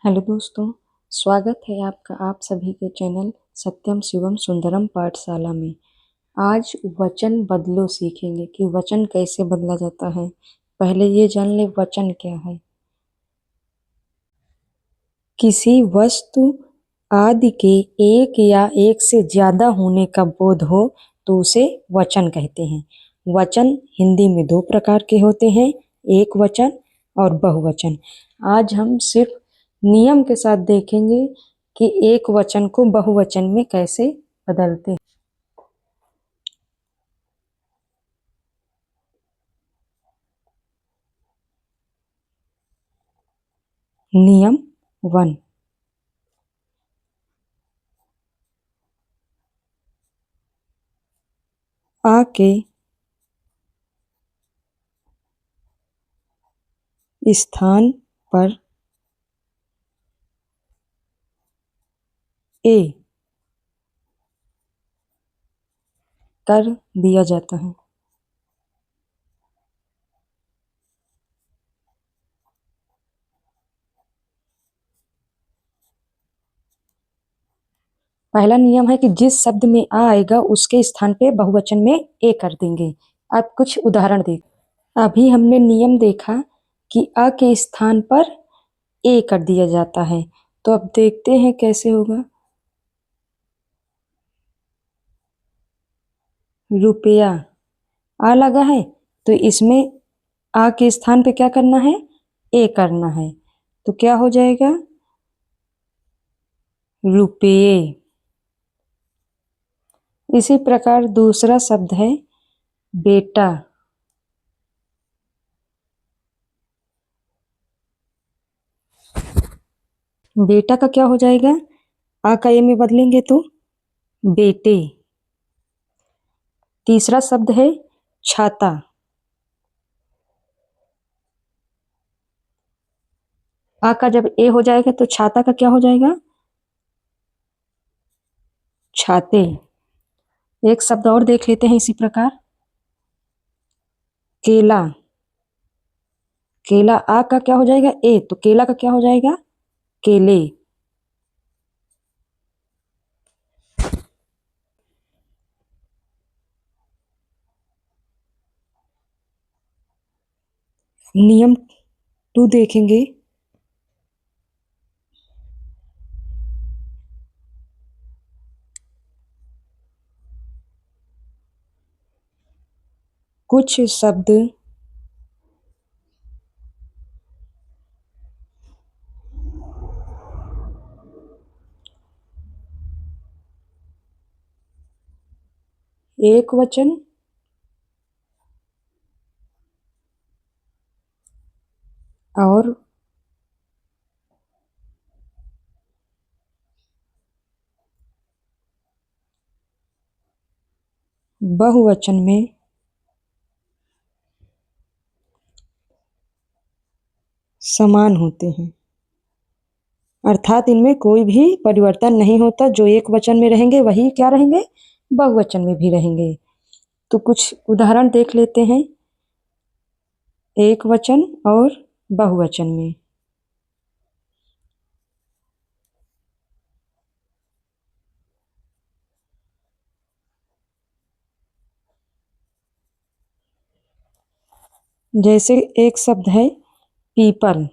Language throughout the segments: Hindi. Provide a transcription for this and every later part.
हेलो दोस्तों, स्वागत है आपका आप सभी के चैनल सत्यम शिवम सुंदरम पाठशाला में। आज वचन बदलो सीखेंगे कि वचन कैसे बदला जाता है। पहले ये जान ले वचन क्या है। किसी वस्तु आदि के एक या एक से ज्यादा होने का बोध हो तो उसे वचन कहते हैं। वचन हिंदी में दो प्रकार के होते हैं, एक वचन और बहुवचन। आज हम सिर्फ नियम के साथ देखेंगे कि एक वचन को बहुवचन में कैसे बदलते हैं। नियम 1। आ के स्थान पर ए कर दिया जाता है। पहला नियम है कि जिस शब्द में आ आएगा उसके स्थान पे बहुवचन में ए कर देंगे। अब कुछ उदाहरण देख। अभी हमने नियम देखा कि अ के स्थान पर ए कर दिया जाता है, तो अब देखते हैं कैसे होगा। रुपया आ लगा है, तो इसमें आ के स्थान पे क्या करना है, ए करना है, तो क्या हो जाएगा, रुपये। इसी प्रकार दूसरा शब्द है बेटा। बेटा का क्या हो जाएगा, आ का ए में बदलेंगे तो बेटे। तीसरा शब्द है छाता। आ का जब ए हो जाएगा तो छाता का क्या हो जाएगा, छाते। एक शब्द और देख लेते हैं इसी प्रकार, केला। केला आ का क्या हो जाएगा, ए, तो केला का क्या हो जाएगा, केले। नियम 2 देखेंगे। कुछ शब्द एक वचन और बहुवचन में समान होते हैं, अर्थात इनमें कोई भी परिवर्तन नहीं होता। जो एक वचन में रहेंगे वही क्या रहेंगे, बहुवचन में भी रहेंगे। तो कुछ उदाहरण देख लेते हैं एक वचन और बहुवचन में। जैसे एक शब्द है पीपल।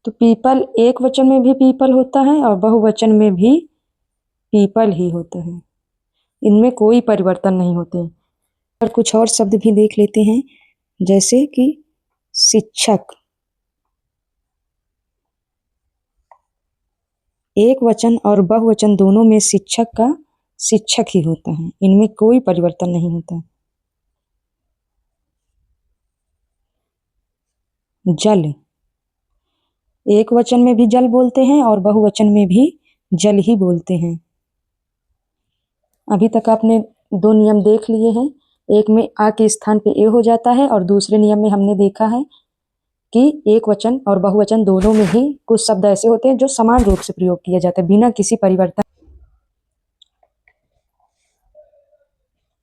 तो पीपल एक वचन में भी पीपल होता है और बहुवचन में भी पीपल ही होता है, इनमें कोई परिवर्तन नहीं होते। और कुछ और शब्द भी देख लेते हैं, जैसे कि शिक्षक। एक वचन और बहुवचन दोनों में शिक्षक का शिक्षक ही होता है, इनमें कोई परिवर्तन नहीं होता। जल, एक वचन में भी जल बोलते हैं और बहुवचन में भी जल ही बोलते हैं। अभी तक आपने दो नियम देख लिए हैं, एक में आ के स्थान पे ए हो जाता है और दूसरे नियम में हमने देखा है कि एक वचन और बहुवचन दोनों में ही कुछ शब्द ऐसे होते हैं जो समान रूप से प्रयोग किए जाते हैं बिना किसी परिवर्तन।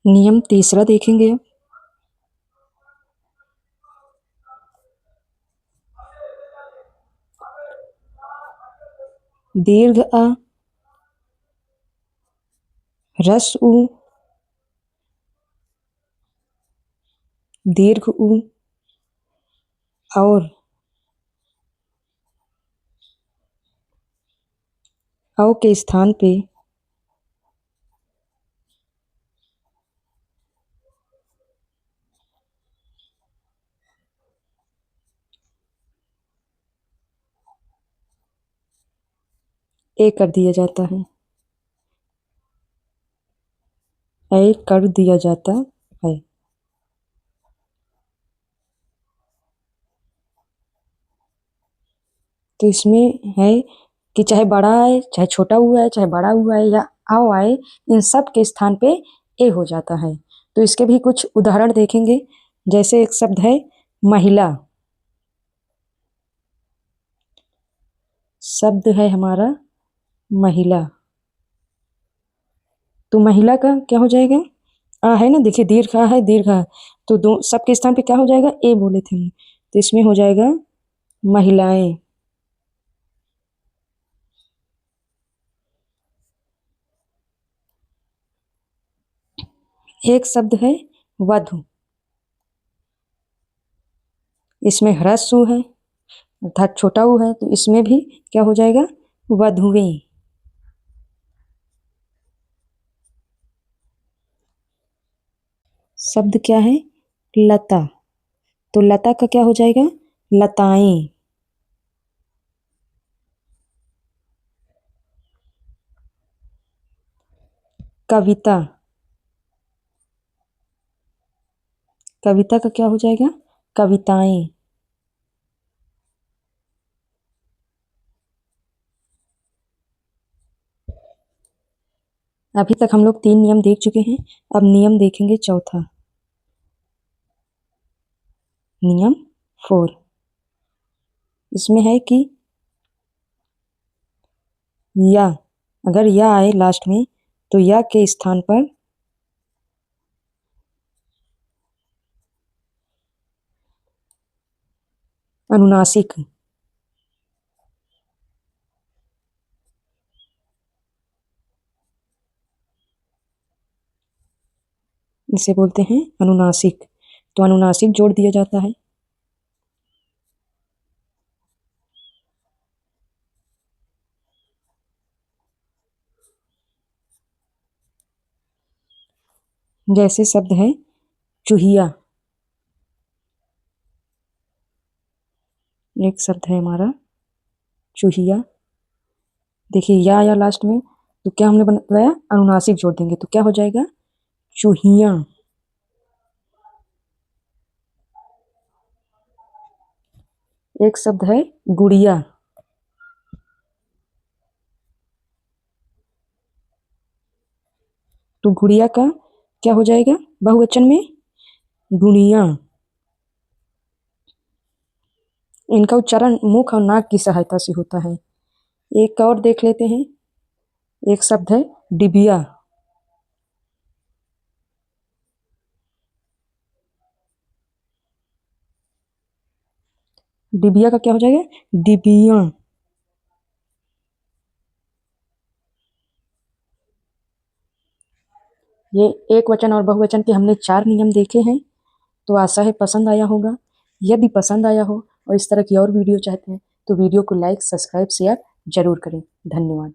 नियम तीसरा देखेंगे। दीर्घ अ, ह्रस्व उ, दीर्घ उ और औ के स्थान पे ए कर दिया जाता है। ए कर दिया जाता है। तो इसमें है कि चाहे बड़ा आए, चाहे छोटा हुआ है, चाहे बड़ा हुआ है या आओ आए, इन सब के स्थान पे ए हो जाता है। तो इसके भी कुछ उदाहरण देखेंगे। जैसे एक शब्द है महिला, शब्द है हमारा महिला। तो महिला का क्या हो जाएगा? आ है ना, देखिए दीर्घ आ है, दीर्घ आ, तो दो सबके स्थान पे क्या हो जाएगा? ए बोले थे हम, तो इसमें हो जाएगा महिलाएं। एक शब्द है वधु, इसमें ह्रस्व है अर्थात छोटा ऊ है, तो इसमें भी क्या हो जाएगा? वधुएं। शब्द क्या है? लता, तो लता का क्या हो जाएगा? लताएं। कविता, कविता का क्या हो जाएगा? कविताएं। अभी तक हम लोग 3 नियम देख चुके हैं, अब नियम देखेंगे चौथा। नियम 4, इसमें है कि या, अगर या आए लास्ट में तो या के स्थान पर अनुनासिक, इसे बोलते हैं अनुनासिक, तो अनुनासिक जोड़ दिया जाता है। जैसे शब्द है चूहिया, एक शब्द है हमारा चूहिया। देखिए या आया लास्ट में, तो क्या हमने बताया? अनुनासिक जोड़ देंगे तो क्या हो जाएगा? चूहिया। एक शब्द है गुड़िया, तो गुड़िया का क्या हो जाएगा बहुवचन में? गुड़िया। इनका उच्चारण मुख और नाक की सहायता से होता है। एक और देख लेते हैं। एक शब्द है डिबिया, डिबिया का क्या हो जाएगा? डिबिया। ये एक वचन और बहुवचन के हमने 4 नियम देखे हैं। तो आशा है पसंद आया होगा। यदि पसंद आया हो और इस तरह की और वीडियो चाहते हैं तो वीडियो को लाइक, सब्सक्राइब, शेयर जरूर करें। धन्यवाद।